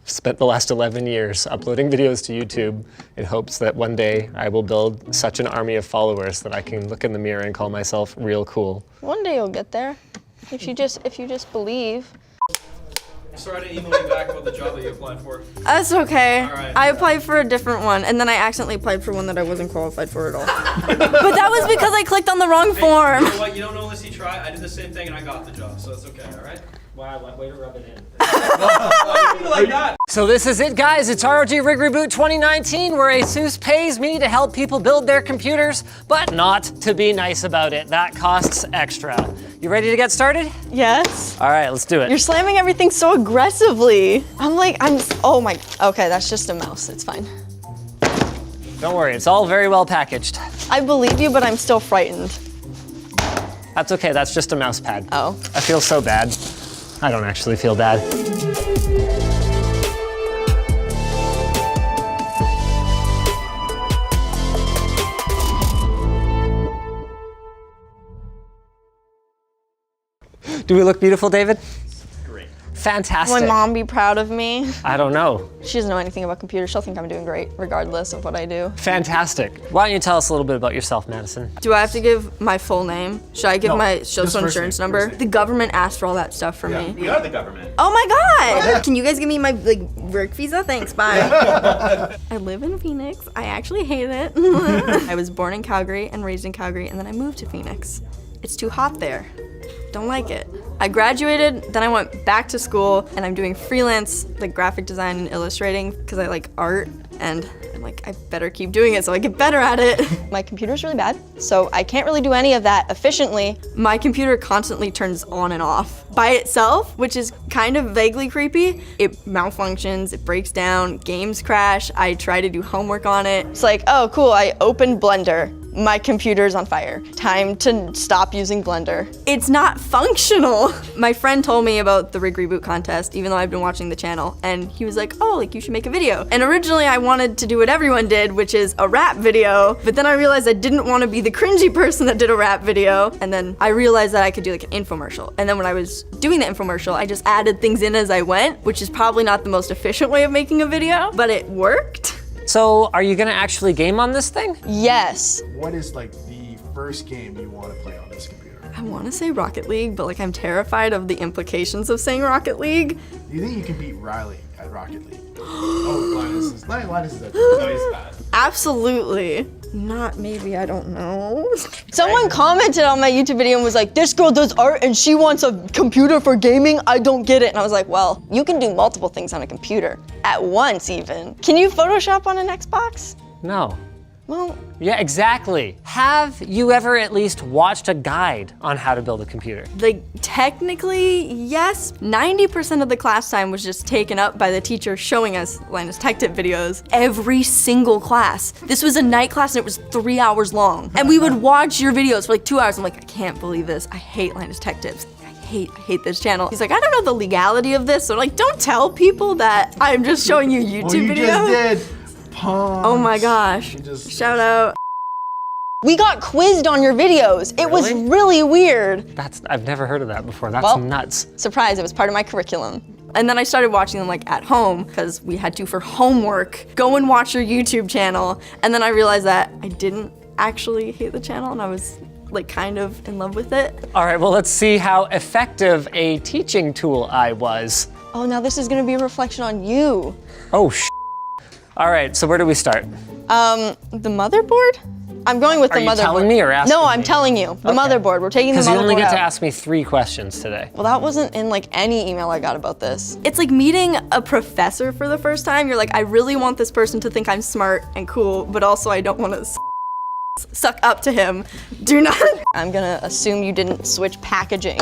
spent the last 11 years uploading videos to YouTube in hopes that one day I will build such an army of followers that I can look in the mirror and call myself real cool. One day you'll get there, if you just believe. Sorry to email you back about the job that you applied for. That's okay. All right. I applied for a different one, and then I accidentally applied for one that I wasn't qualified for at all. But that was because I clicked on the wrong form. You know what? You don't know unless you try. I did the same thing and I got the job, so it's okay, all right? Wow, way to rub it in. Why do you like that? So this is it, guys. It's ROG Rig Reboot 2019, where ASUS pays me to help people build their computers, but not to be nice about it. That costs extra. You ready to get started? Yes. All right, let's do it. You're slamming everything so aggressively. Oh my, okay, that's just a mouse, it's fine. Don't worry, it's all very well packaged. I believe you, but I'm still frightened. That's okay, that's just a mouse pad. Oh. I feel so bad. I don't actually feel bad. Do we look beautiful, David? Great. Fantastic. Will my mom be proud of me? I don't know. She doesn't know anything about computers. She'll think I'm doing great, regardless of what I do. Fantastic. Why don't you tell us a little bit about yourself, Madison? Do I have to give my full name? Should I give my social first insurance name, number? first The government asked for all that stuff from me. We are the government. Oh my God! Can you guys give me my work visa? Thanks, bye. I live in Phoenix. I actually hate it. I was born in Calgary and raised in Calgary, and then I moved to Phoenix. It's too hot there. Don't like it. I graduated, then I went back to school, and I'm doing freelance like graphic design and illustrating because I like art, and I'm like, I better keep doing it so I get better at it. My computer's really bad, so I can't really do any of that efficiently. My computer constantly turns on and off by itself, which is kind of vaguely creepy. It malfunctions, it breaks down, games crash, I try to do homework on it. It's like, oh cool, I opened Blender. My computer's on fire. Time to stop using Blender. It's not functional. My friend told me about the Rig Reboot contest, even though I've been watching the channel, and he was like, oh, like you should make a video. And originally I wanted to do what everyone did, which is a rap video, but then I realized I didn't want to be the cringy person that did a rap video, and then I realized that I could do like an infomercial. And then when I was doing the infomercial, I just added things in as I went, which is probably not the most efficient way of making a video, but it worked. So, are you gonna actually game on this thing? Yes. What is like the first game you want to play on this computer? I want to say Rocket League, but like I'm terrified of the implications of saying Rocket League. Do you think you can beat Riley at Rocket League? Oh, Linus is that. No, he's bad. Absolutely. Not maybe, I don't know. Someone commented on my YouTube video and was like, this girl does art and she wants a computer for gaming, I don't get it. And I was like, well, you can do multiple things on a computer, at once even. Can you Photoshop on an Xbox? No. Well, Yeah, exactly. Have you ever at least watched a guide on how to build a computer? like technically, yes. 90% of the class time was just taken up by the teacher showing us Linus Tech Tip videos every single class. This was a night class and it was 3 hours long. And we would watch your videos for like 2 hours. I'm like, I can't believe this. I hate Linus Tech Tips. I hate this channel. He's like, I don't know the legality of this. So like, don't tell people that I'm just showing you YouTube videos. Just did. Pawns. Oh my gosh. You just- Shout out. We got quizzed on your videos. It was Really? really weird. I've never heard of that before. That's Well- nuts. Surprise, it was part of my curriculum. And then I started watching them like at home because we had to for homework. Go and watch your YouTube channel. And then I realized that I didn't actually hate the channel and I was like kind of in love with it. All right, well, let's see how effective a teaching tool I was. Oh, now this is gonna be a reflection on you. Oh, All right, so where do we start? The motherboard? I'm going with Are the you motherboard. telling me or asking No, I'm me? telling you. The Okay. motherboard. We're taking the motherboard Because you only get to out. ask me 3 questions today. Well, that wasn't in like any email I got about this. It's like meeting a professor for the first time. You're like, I really want this person to think I'm smart and cool, but also I don't want to suck up to him. Do not. I'm gonna assume you didn't switch packaging.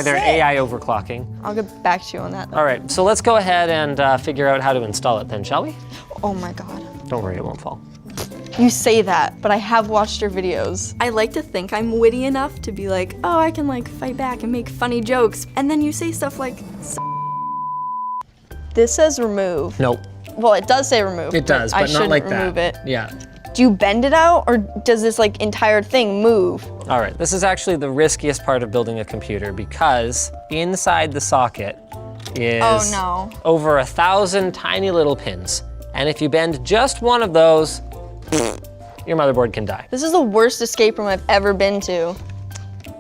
they're sick. AI overclocking. I'll get back to you on that. All right, so let's go ahead and figure out how to install it then, shall we? Oh my God. Don't worry, it won't fall. You say that, but I have watched your videos. I like to think I'm witty enough to be like, oh, I can like fight back and make funny jokes. And then you say stuff like, this says remove. Nope. Well, it does say remove. It does, I but not shouldn't like that. remove it. Yeah. Do you bend it out or does this like entire thing move? All right, this is actually the riskiest part of building a computer because inside the socket is Oh, no. over 1,000 tiny little pins. And if you bend just one of those, your motherboard can die. This is the worst escape room I've ever been to.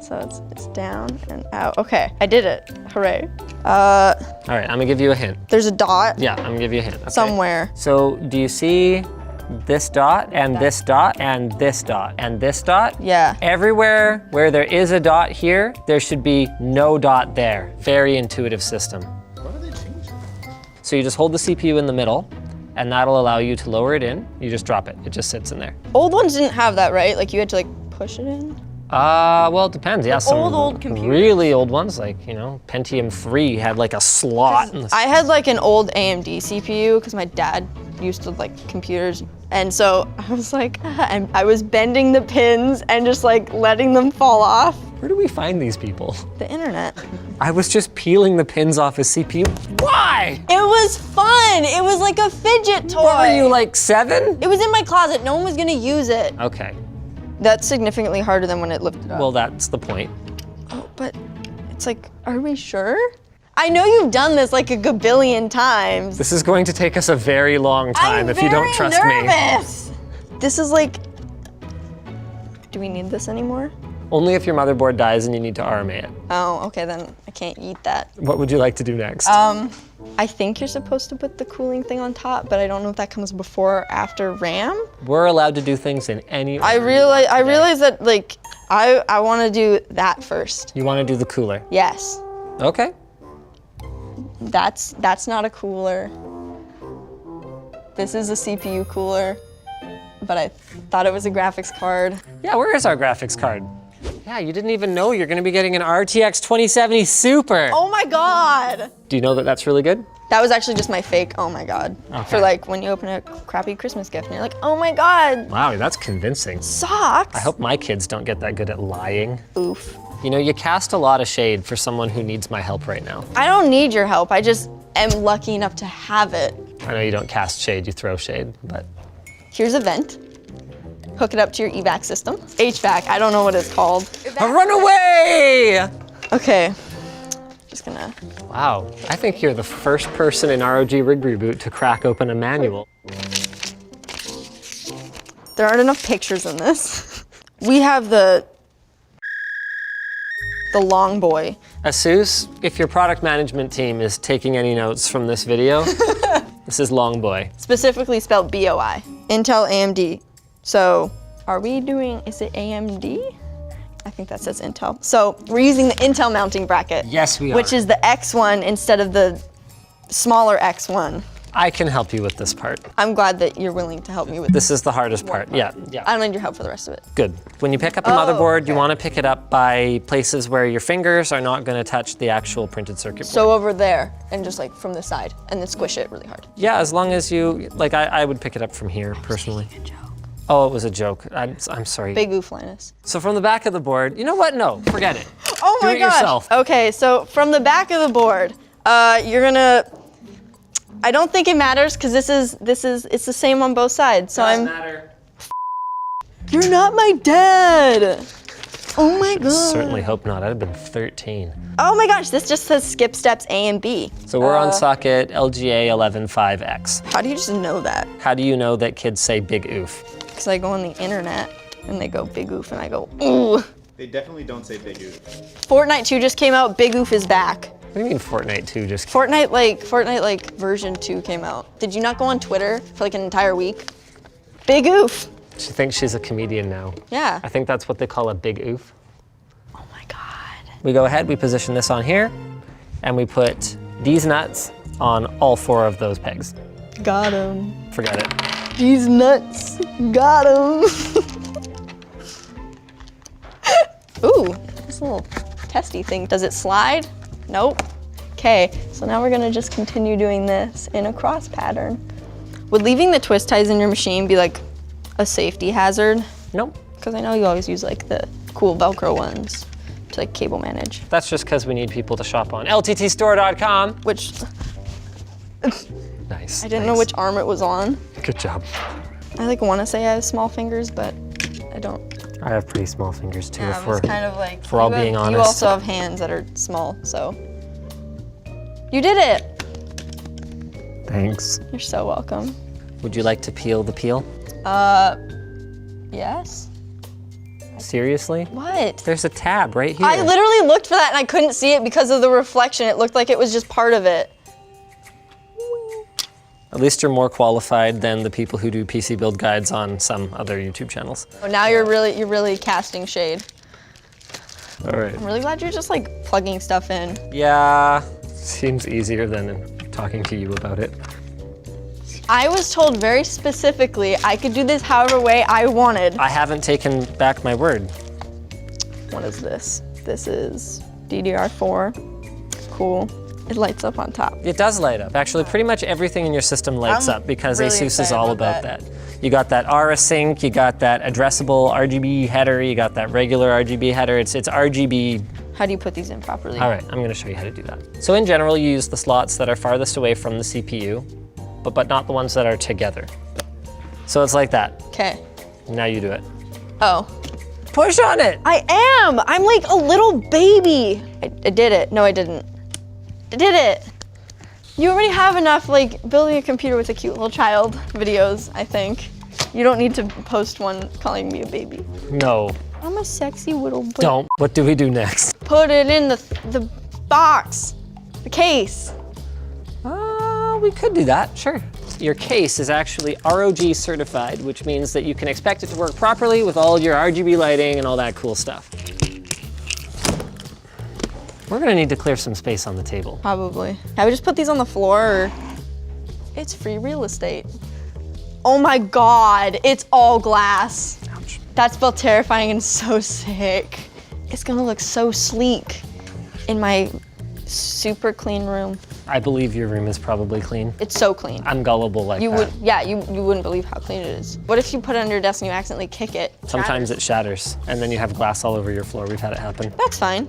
So it's down and out. Okay, I did it. Hooray. All right, I'm gonna give you a hint. There's a dot Yeah, I'm gonna give you a hint. Okay? somewhere. So do you see this dot and this dot and this dot and this dot? Yeah. Everywhere where there is a dot here, there should be no dot there. Very intuitive system. What are they changing? So you just hold the CPU in the middle and that'll allow you to lower it in. You just drop it, it just sits in there. Old ones didn't have that, right? Like you had to like push it in? Well, it depends. Yeah, some old computers. really old ones, like, you know, Pentium 3 had like a slot. In the I had like an old AMD CPU because my dad used to like computers. And so I was like, and I was bending the pins and just like letting them fall off. Where do we find these people? The internet. I was just peeling the pins off his CPU. Why? It was fun. It was like a fidget toy. What were you, like 7? It was in my closet. No one was gonna use it. Okay, That's significantly harder than when it lifted up. well, that's the point. Oh, but it's like, are we sure? I know you've done this like a gabillion times. This is going to take us a very long time if you don't trust me. nervous. This is like, do we need this anymore? Only if your motherboard dies and you need to RMA it. Oh, okay, then I can't eat that. What would you like to do next? I think you're supposed to put the cooling thing on top, but I don't know if that comes before or after RAM. We're allowed to do things in any I order realize that like, I wanna do that first. You want to do the cooler. Yes, Okay. that's not a cooler. This is a CPU cooler, but I thought it was a graphics card. Yeah, where is our graphics card? Yeah, you didn't even know you're going to be getting an RTX 2070 Super. Oh my God. Do you know that that's really good? That was actually just my fake, oh my God. Okay. For like when you open a crappy Christmas gift and you're like, oh my God, Wow, that's convincing. socks. I hope my kids don't get that good at lying. Oof. You know, you cast a lot of shade for someone who needs my help right now. I don't need your help, I just am lucky enough to have it. I know you don't cast shade, you throw shade, but Here's a vent. Hook it up to your evac system. HVAC, I don't know what it's called. run away! Okay, just gonna. Wow, I think you're the first person in ROG Rig Reboot to crack open a manual. There aren't enough pictures in this. We have the long boy. Asus, if your product management team is taking any notes from this video, this is Long Boy. Specifically spelled BOI. Intel AMD. So are we doing, is it AMD? I think that says Intel. So we're using the Intel mounting bracket. Yes, we are. Which is the X1 instead of the smaller X1. I can help you with this part. I'm glad that you're willing to help me with this. This is the hardest part. Yeah. I don't need your help for the rest of it. Good. When you pick up a motherboard, you want to pick it up by places where your fingers are not going to touch the actual printed circuit board. So over there, and just like from the side, and then squish it really hard. Yeah, as long as you, like I would pick it up from here personally. Oh, it was a joke. I'm sorry. Big oof, Linus. So from the back of the board, you know what? No, forget it. Oh my Do it gosh. yourself. Okay, so from the back of the board, you're gonna, I don't think it matters because it's the same on both sides. So Doesn't matter. You're not my dad. Oh my God. Certainly hope not. I'd have been 13. Oh my gosh, this just says skip steps A and B. So we're on socket LGA 11.5X. How do you just know that? How do you know that kids say big oof? Because I go on the internet and they go big oof and I go, ooh. They definitely don't say big oof. Fortnite 2 just came out, big oof is back. What do you mean Fortnite 2 just Fortnite like version 2 came out. Did you not go on Twitter for like an entire week? Big oof. She thinks she's a comedian now. Yeah. I think that's what they call a big oof. Oh my God. We go ahead, we position this on here, and we put these nuts on all 4 of those pegs. Got him. Forget it. These nuts. Got him. Ooh, this little testy thing. Does it slide? Nope. Okay, so now we're gonna just continue doing this in a cross pattern. Would leaving the twist ties in your machine be like a safety hazard? Nope. Because I know you always use like the cool Velcro ones to like cable manage. That's just because we need people to shop on lttstore.com. Which, Nice. I didn't know which arm it was on. Good job. I like wanna say I have small fingers, but I don't. I have pretty small fingers too, Yeah, if we're, it's kind of like, if we're all being honest. You also have hands that are small, so. You did it! Thanks. You're so welcome. Would you like to peel the peel? Yes? Seriously? What? There's a tab right here. I literally looked for that and I couldn't see it because of the reflection. It looked like it was just part of it. At least you're more qualified than the people who do PC build guides on some other YouTube channels. Oh, now you're really casting shade. All right. I'm really glad you're just like plugging stuff in. Yeah, seems easier than talking to you about it. I was told very specifically I could do this however way I wanted. I haven't taken back my word. What is this? This is DDR4. Cool. It lights up on top. It does light up. Actually, pretty much everything in your system lights up because really ASUS is excited all about about that. You got that ARA sync, you got that addressable RGB header, you got that regular RGB header. It's RGB. How do you put these in properly? All right, I'm gonna show you how to do that. So in general, you use the slots that are farthest away from the CPU, but not the ones that are together. So it's like that. Okay. Now you do it. Oh. Push on it. I am! I'm like a little baby. I did it. No, I didn't. I did it. You already have enough like building a computer with a cute little child videos, I think. You don't need to post one calling me a baby. No, I'm a sexy little boy. don't. What do we do next? Put it in the box, the case. We could do that, sure. Your case is actually ROG certified, which means that you can expect it to work properly with all your RGB lighting and all that cool stuff. We're gonna need to clear some space on the table. Probably. I would just put these on the floor or it's free real estate. Oh my God, it's all glass. Ouch. That's both terrifying and so sick. It's gonna look so sleek in my super clean room. I believe your room is probably clean. It's so clean. I'm gullible like You that. would, yeah, you wouldn't believe how clean it is. What if you put it on your desk and you accidentally kick it? Sometimes it shatters, and then you have glass all over your floor. We've had it happen. That's fine.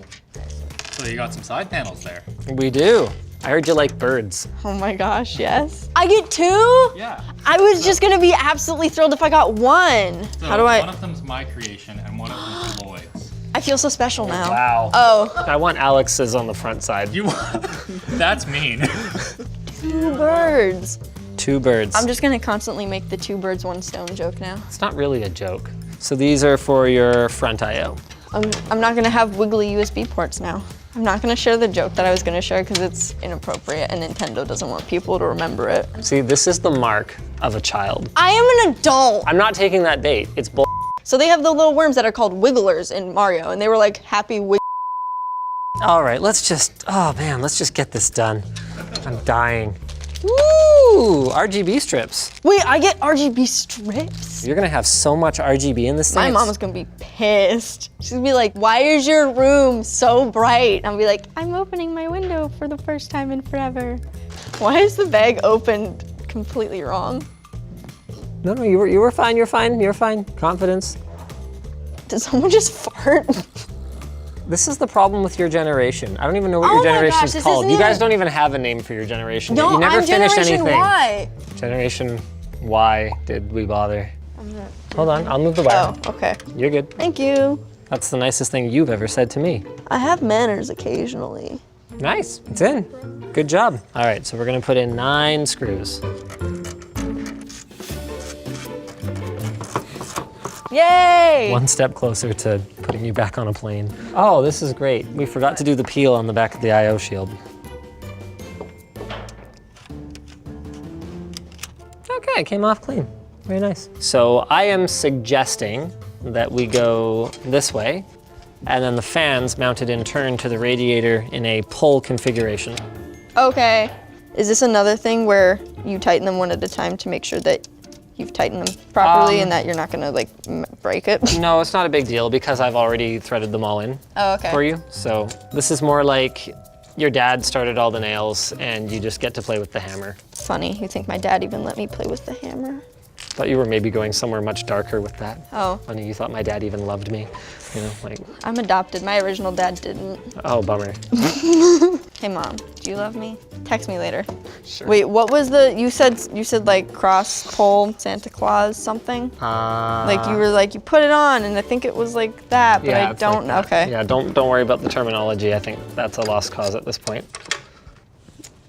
So you got some side panels there. We do. I heard you like birds. Oh my gosh, yes. I get two? Yeah. I was just gonna be absolutely thrilled if I got one. So How do I? One of them's my creation and one of them's Lloyd's. I feel so special now. Wow. Oh, I want Alex's on the front side. You That's mean. two birds. Two birds. I'm just gonna constantly make the two birds, one stone joke now. It's not really a joke. So these are for your front I/O. I'm not gonna have wiggly USB ports now. I'm not gonna share the joke that I was gonna share because it's inappropriate and Nintendo doesn't want people to remember it. See, this is the mark of a child. I am an adult. I'm not taking that bait. It's bull. So they have the little worms that are called wigglers in Mario and they were like happy All right, let's just get this done. I'm dying. Woo! RGB strips. Wait, I get RGB strips? You're gonna have so much RGB in this thing. My mom is gonna be pissed. She's gonna be like, why is your room so bright? I'll be like, I'm opening my window for the first time in forever. Why is the bag opened completely wrong? No, you were fine. You're fine. Confidence. Did someone just fart? This is the problem with your generation. I don't even know what Oh your my generation gosh, is this called. isn't You guys even- don't even have a name for your generation. No, yet. You never I'm finish Generation anything. Y. Generation Y, did we bother? Hold on, I'll move the wire. Oh, okay. You're good. Thank you. That's the nicest thing you've ever said to me. I have manners occasionally. Nice, it's in. Good job. All right, so we're gonna put in 9 screws. Yay! One step closer to putting you back on a plane. Oh, this is great. We forgot to do the peel on the back of the I/O shield. Okay, it came off clean. Very nice. So I am suggesting that we go this way, and then the fans mounted in turn to the radiator in a pull configuration. Okay. Is this another thing where you tighten them one at a time to make sure that you've tightened them properly and that you're not gonna like break it? No, it's not a big deal because I've already threaded them all in Oh, okay. for you. So this is more like your dad started all the nails and you just get to play with the hammer. Funny, you think my dad even let me play with the hammer? Thought you were maybe going somewhere much darker with that. Oh. Funny, you thought my dad even loved me. You know, like, I'm adopted. My original dad didn't. oh, bummer. Hey mom, do you love me? Text me later. Sure. Wait, what was the, you said like cross pole Santa Claus something? Like you were like, you put it on and I think it was like that, but I it's like don't, that. okay. Yeah, don't worry about the terminology. I think that's a lost cause at this point.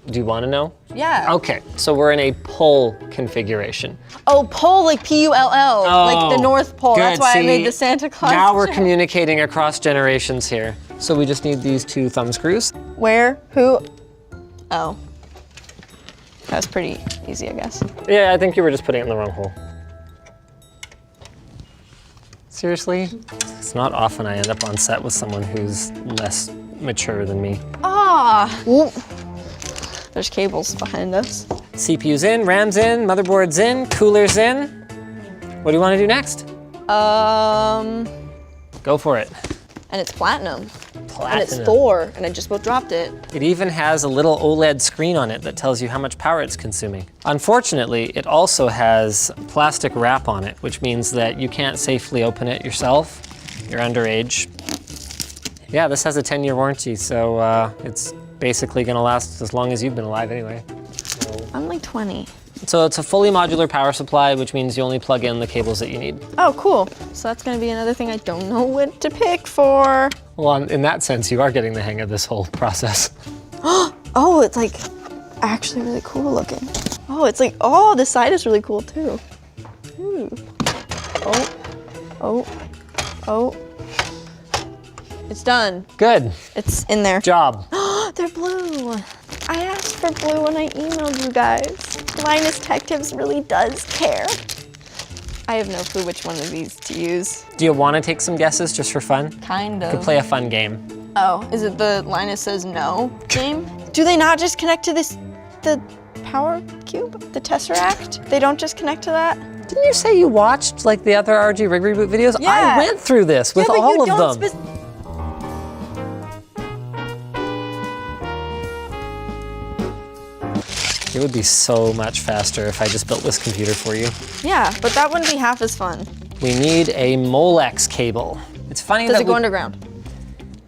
Do you want to know? Yeah. Okay, so we're in a pull configuration. Oh, pole, like P-U-L-L, like the North Pole. Good. That's why I made See, the Santa Claus. Now we're joke. communicating across generations here. So we just need these 2 thumb screws. Where? Who? Oh. That's pretty easy, I guess. Yeah, I think you were just putting it in the wrong hole. Seriously? It's not often I end up on set with someone who's less mature than me. Ah! Ooh. There's cables behind us. CPU's in, RAM's in, motherboard's in, cooler's in. What do you want to do next? Go for it. And it's platinum. Platinum. And it's 4, and I just about dropped it. It even has a little OLED screen on it that tells you how much power it's consuming. Unfortunately, it also has plastic wrap on it, which means that you can't safely open it yourself. You're underage. Yeah, this has a 10-year warranty, so it's basically gonna last as long as you've been alive anyway. I'm like 20. So it's a fully modular power supply, which means you only plug in the cables that you need. Oh, cool. So that's gonna be another thing I don't know what to pick for. Well, in that sense, you are getting the hang of this whole process. Oh, it's like actually really cool looking. Oh, it's like, oh, the side is really cool too. Ooh. Oh, oh, oh. It's done. Good It's in there. job. They're blue. I asked for blue when I emailed you guys. Linus Tech Tips really does care. I have no clue which one of these to use. Do you want to take some guesses just for fun? Kind Could of. play a fun game. Oh, is it the Linus says no game? Do they not just connect to the power cube? The Tesseract? They don't just connect to that? Didn't you say you watched like the other ROG Rig Reboot videos? Yeah. I went through this with Yeah, but all you of don't them. It would be so much faster if I just built this computer for you. Yeah, but that wouldn't be half as fun. We need a Molex cable. It's funny Does that it go underground?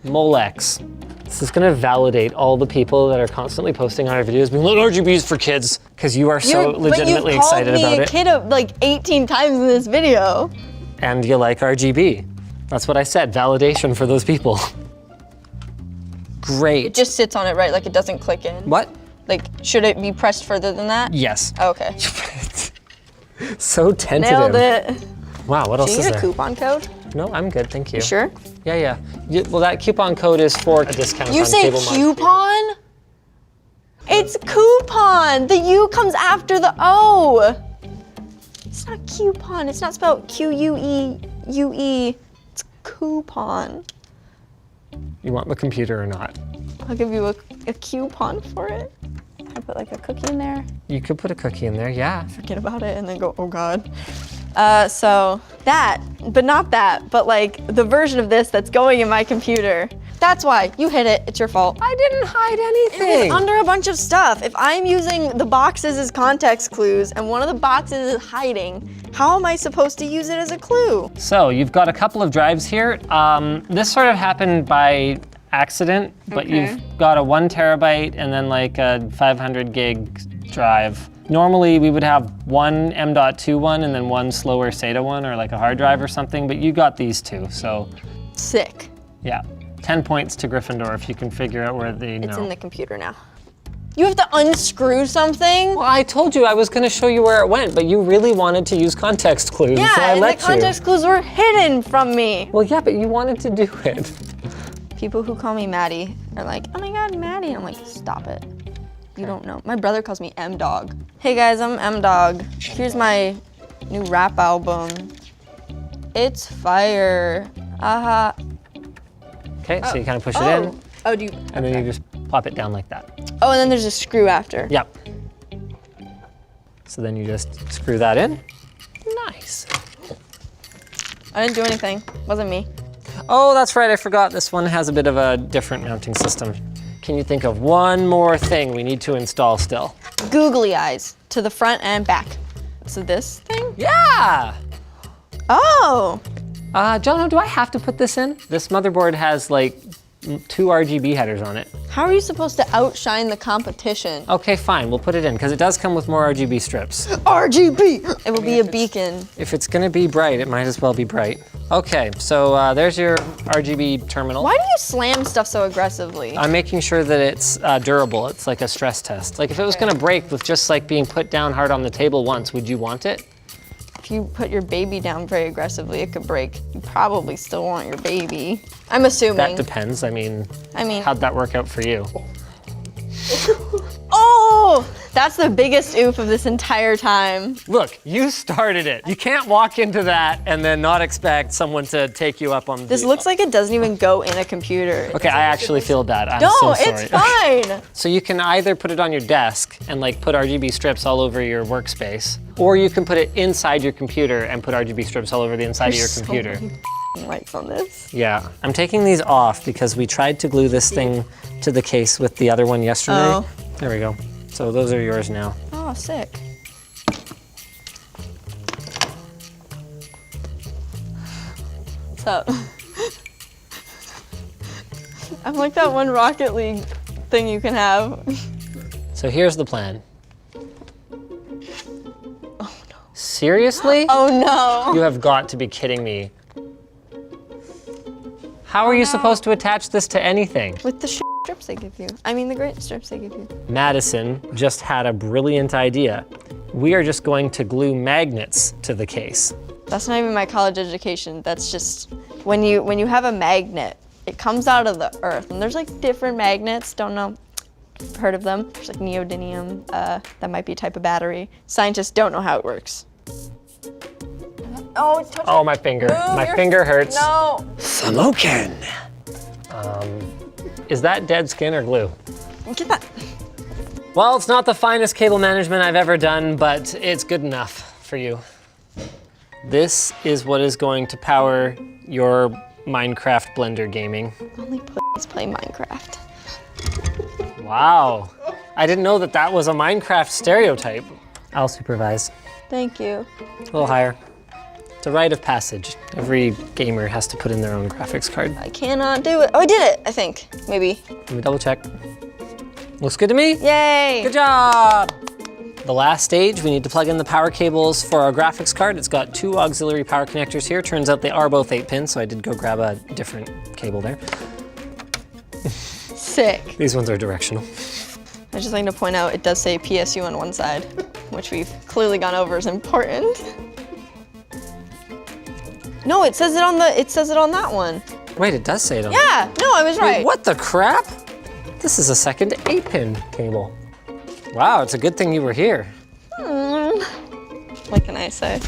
Molex. This is gonna validate all the people that are constantly posting on our videos being like, RGB's for kids, because you are so legitimately excited about you it. called me a kid like 18 times in this video. And you like RGB. That's what I said, validation for those people. Great. It just sits on it, right? Like it doesn't click in. What? Like, should it be pressed further than that? Yes. Oh, okay. So tentative. Nailed it. Wow, what else Do you is need a there? coupon code? No, I'm good, thank you. You sure? Yeah. Well, that coupon code is for a discount You on say cable mod. coupon? It's coupon. The U comes after the O. It's not coupon. It's not spelled Q-U-E-U-E. It's coupon. You want the computer or not? I'll give you a coupon for it. I put like a cookie in there. You could put a cookie in there, yeah. Forget about it and then go, oh God. So that, but not that, but like the version of this that's going in my computer. That's why you hit it, it's your fault. I didn't hide It anything. was under a bunch of stuff. If I'm using the boxes as context clues and one of the boxes is hiding, how am I supposed to use it as a clue? So you've got a couple of drives here. This sort of happened by accident, but Okay. you've got a 1 terabyte and then like a 500 gig drive. Normally we would have one M.2 one and then one slower SATA one or like a hard drive or something, but you got these two, so Sick. yeah. 10 points to Gryffindor if you can figure out where they know. It's in the computer now. You have to unscrew something? Well, I told you I was gonna show you where it went, but you really wanted to use context clues, Yeah, so I and let the context clues were hidden from me. Well, yeah, but you wanted to do it. People who call me Maddie are like, oh my God, Maddie. I'm like, stop it. You don't know. My brother calls me M-Dog. Hey guys, I'm M-Dog. Here's my new rap album. It's fire. Aha. Okay, so you kind of push it in, Oh, do you? and then you just plop it down like that. Oh, and then there's a screw after. Yep. So then you just screw that in. nice. I didn't do anything. Wasn't me. Oh, that's right, I forgot this one has a bit of a different mounting system. Can you think of one more thing we need to install still? Googly eyes to the front and back. So this thing? Yeah! Oh! Jono, do I have to put this in? This motherboard has like 2 RGB headers on it. How are you supposed to outshine the competition? Okay, fine, we'll put it in, because it does come with more RGB strips. RGB! It will be a beacon. If it's gonna be bright, it might as well be bright. Okay, so there's your RGB terminal. Why do you slam stuff so aggressively? I'm making sure that it's durable. It's like a stress test. Like if it was gonna break with just like being put down hard on the table once, would you want it? If you put your baby down very aggressively, it could break. You probably still want your baby. I'm assuming. That depends. I mean, how'd that work out for you? Oh! That's the biggest oof of this entire time. Look, you started it. You can't walk into that and then not expect someone to take you up on the This looks like it doesn't even go in a computer. Okay, I actually feel bad. I'm No, so sorry. it's fine. So you can either put it on your desk and like put RGB strips all over your workspace, or you can put it inside your computer and put RGB strips all over the inside of your computer. Lights on this. Yeah, I'm taking these off because we tried to glue this thing to the case with the other one yesterday. Oh. There we go. So those are yours now. Oh, sick. What's up? I'm like that one Rocket League thing you can have. So here's the plan. Oh no. Seriously? Oh no. You have got to be kidding me. How are you supposed to attach this to anything? With the strips they give you. I mean the great strips they give you. Madison just had a brilliant idea. We are just going to glue magnets to the case. That's not even my college education. That's just, when you have a magnet, it comes out of the earth. And there's like different magnets, don't know, heard of them. There's like neodymium, that might be a type of battery. Scientists don't know how it works. Oh, touch Oh, my finger. My finger hurts. No. Smoking. Is that dead skin or glue? Get that. Well, it's not the finest cable management I've ever done, but it's good enough for you. This is what is going to power your Minecraft Blender gaming. Only pussies play Minecraft. Wow. I didn't know that that was a Minecraft stereotype. I'll supervise. Thank you. A little higher. It's a rite of passage. Every gamer has to put in their own graphics card. I cannot do it. Oh, I did it, I think. Maybe. Let me double check. Looks good to me. Yay. Good job. The last stage, we need to plug in the power cables for our graphics card. It's got 2 auxiliary power connectors here. Turns out they are both 8-pin, so I did go grab a different cable there. Sick. These ones are directional. I just like to point out it does say PSU on one side, which we've clearly gone over is important. No, it says it on that one. Wait, it does say it on. Yeah, no, I was right. Wait, what the crap? This is a second 8-pin cable. Wow, it's a good thing you were here. What can I say?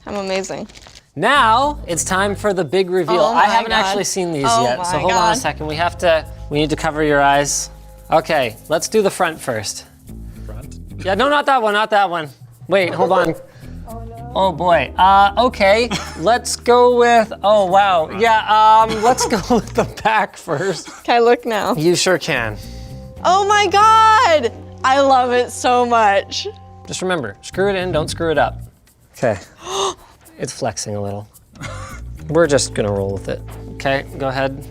I'm amazing. Now it's time for the big reveal. Oh I my haven't God. actually seen these Oh yet, my so hold on God. a second. We need to cover your eyes. Okay, let's do the front first. Front? Yeah, no, not that one, not that one. Wait, hold on. Oh boy. Okay, let's go with. Oh wow. Yeah. Let's go with the back first. Can I look now? You sure can. Oh my God! I love it so much. Just remember, screw it in, don't screw it up. Okay. It's flexing a little. We're just gonna roll with it. Okay, go ahead.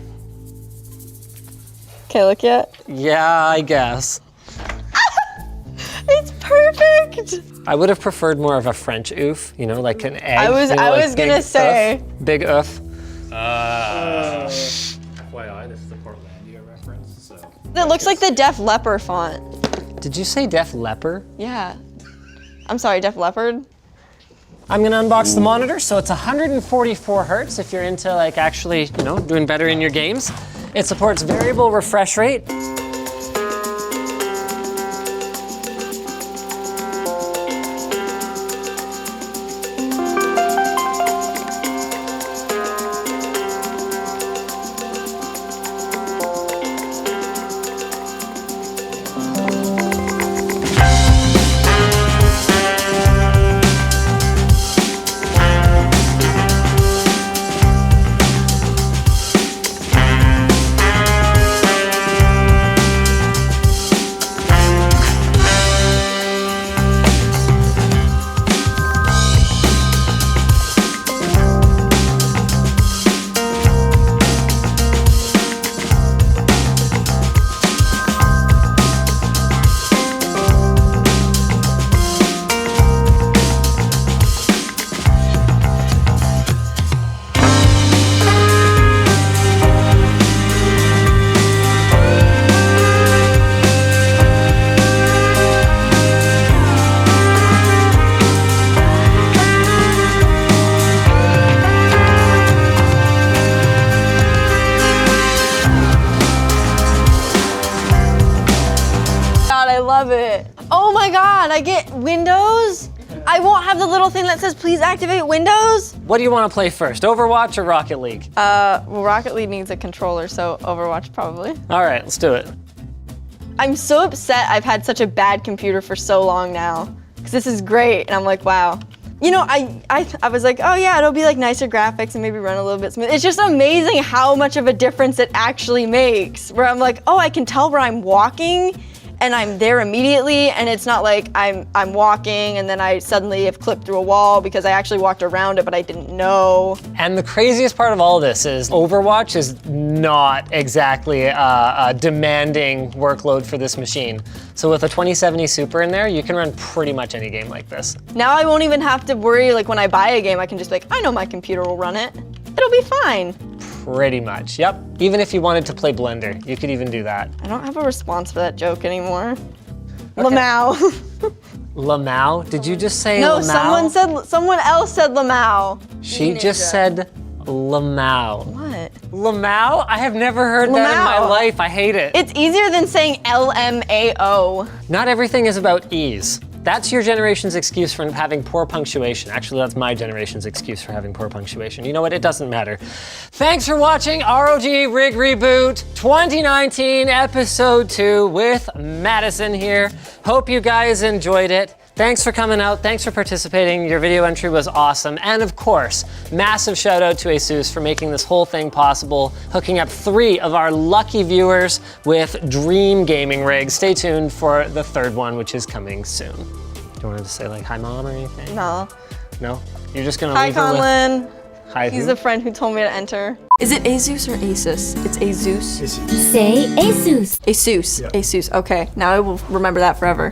Can I look yet? Yeah, I guess. It's perfect. I would have preferred more of a French oof, you know, like an egg. I was you know, like gonna big say. oof, big oof. FYI, this is a Portlandia reference, so. It looks like the Def Leppard font. Did you say Def Leppard? Yeah. I'm sorry, Def Leppard. I'm gonna unbox the monitor. So it's 144 hertz if you're into like actually, you know, doing better in your games. It supports variable refresh rate. Oh my God, I get Windows? I won't have the little thing that says please activate Windows? What do you want to play first, Overwatch or Rocket League? Well, Rocket League needs a controller, so Overwatch probably. All right, let's do it. I'm so upset I've had such a bad computer for so long now, because this is great, and I'm like, wow. You know, I was like, oh yeah, it'll be like nicer graphics and maybe run a little bit smooth. It's just amazing how much of a difference it actually makes, where I'm like, oh, I can tell where I'm walking, and I'm there immediately, and it's not like I'm walking and then I suddenly have clipped through a wall because I actually walked around it, but I didn't know. And the craziest part of all this is Overwatch is not exactly a demanding workload for this machine. So with a 2070 Super in there, you can run pretty much any game like this. Now I won't even have to worry, like when I buy a game, I can just be like, I know my computer will run it. It'll be fine. Pretty much, yep. Even if you wanted to play Blender, you could even do that. I don't have a response for that joke anymore. Lamau. Lamau? Did you just say No, Lamau? someone else said Lamau. She just said Lamau. What? Lamau? I have never heard that in my Lamau. life. I hate it. It's easier than saying LMAO. Not everything is about ease. That's your generation's excuse for having poor punctuation. Actually, that's my generation's excuse for having poor punctuation. You know what? It doesn't matter. Thanks for watching ROG Rig Reboot 2019 episode 2 with Madison here. Hope you guys enjoyed it. Thanks for coming out. Thanks for participating. Your video entry was awesome. And of course, massive shout out to ASUS for making this whole thing possible, hooking up 3 of our lucky viewers with dream gaming rigs. Stay tuned for the 3rd one, which is coming soon. Do you want to say like hi mom or anything? No. No? You're just gonna Hi, leave her with Conlon. hi He's who? the friend who told me to enter. Is it Asus or Asus? It's Asus. Asus. Say ASUS. Asus. Asus. Okay, now I will remember that forever.